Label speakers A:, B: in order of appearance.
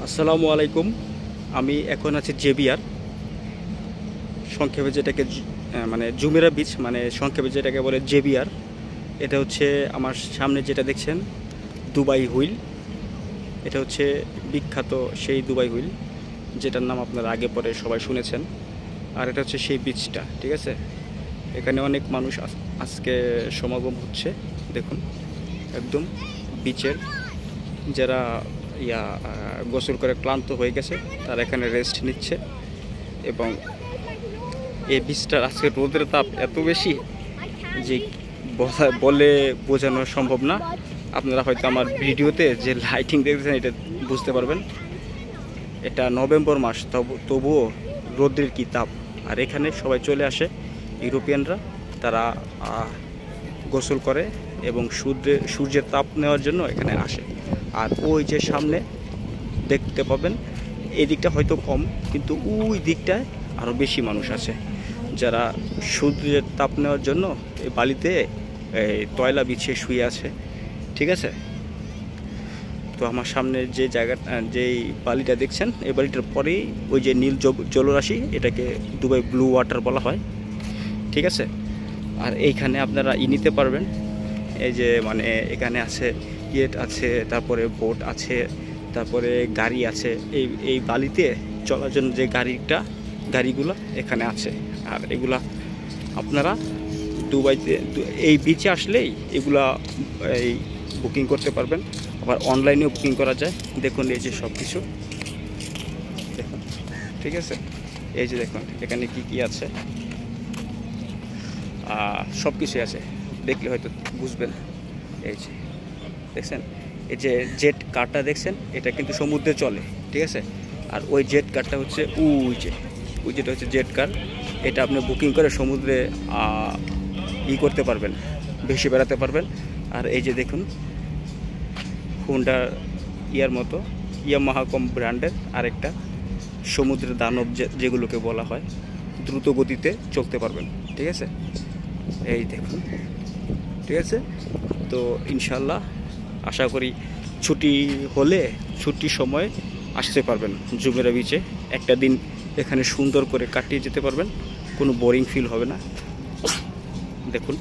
A: আসসালামু আলাইকুম। আমি এখন আছি জেবিআর, সংক্ষেপে যেটাকে মানে জুমেরা বিচ, মানে সংক্ষেপে যেটাকে বলে জেবিআর। এটা হচ্ছে আমার সামনে যেটা দেখছেন দুবাই হুইল। এটা হচ্ছে বিখ্যাত সেই দুবাই হুইল, যেটার নাম আপনারা আগে পরে সবাই শুনেছেন। আর এটা হচ্ছে সেই বিচটা, ঠিক আছে। এখানে অনেক মানুষ আজকে সমাগম হচ্ছে। দেখুন একদম বিচের যারা গোসল করে ক্লান্ত হয়ে গেছে তারা এখানে রেস্ট নিচ্ছে। এবং এই বিচটার আজকে রোদের তাপ এত বেশি যে বলে বোঝানো সম্ভব না। আপনারা হয়তো আমার ভিডিওতে যে লাইটিং দেখতেছেন এটা বুঝতে পারবেন। এটা নভেম্বর মাস, তবুও রোদের কি তাপ। আর এখানে সবাই চলে আসে, ইউরোপিয়ানরা, তারা গোসল করে এবং সূর্যের তাপ নেওয়ার জন্য এখানে আসে। আর ওই যে সামনে দেখতে পাবেন, এই দিকটা হয়তো কম, কিন্তু ওই দিকটায় আরও বেশি মানুষ আছে যারা সূর্যের তাপ নেওয়ার জন্য এই বালিতে তয়লা বিছিয়ে শুয়ে আছে, ঠিক আছে। তো আমার সামনে যে জায়গাটা, যেই বালিটা দেখছেন, এই বালিটার পরেই ওই যে নীল জলরাশি, এটাকে দুবাই ব্লু ওয়াটার বলা হয়, ঠিক আছে। আর এইখানে আপনারা নিতে পারবেন, এই যে মানে এখানে আছে ইয়েট আছে, তারপরে বোট আছে, তারপরে গাড়ি আছে। এই বালিতে চলার জন্য যে গাড়িগুলো এখানে আছে। আর এগুলা আপনারা দুবাইতে এই বিচে আসলেই এগুলা বুকিং করতে পারবেন। আবার অনলাইনেও বুকিং করা যায়। দেখুন এই যে সব কিছু দেখুন, ঠিক আছে। এই যে দেখুন এখানে কি আছে, সব কিছুই আছে, দেখলে হয়তো বুঝবেন। এই যে দেখছেন, এই যে জেট কারটা দেখছেন, এটা কিন্তু সমুদ্রে চলে, ঠিক আছে। আর ওই জেট কারটা হচ্ছে ওই যেটা হচ্ছে জেট কার। এটা আপনি বুকিং করে সমুদ্রে করতে পারবেন, ভেসে বেড়াতে পারবেন। আর এই যে দেখুন হুন্ডা মতো ইয়ামাহা ব্র্যান্ডের আরেকটা সমুদ্রের দানব যেগুলোকে বলা হয়, দ্রুত গতিতে চলতে পারবেন, ঠিক আছে। এই দেখুন, ঠিক আছে। তো ইনশাল্লাহ আশা করি ছুটি হলে ছুটির সময় আসতে পারবেন জুমেরা বিচে। একটা দিন এখানে সুন্দর করে কাটিয়ে যেতে পারবেন, কোনো বোরিং ফিল হবে না। দেখুন।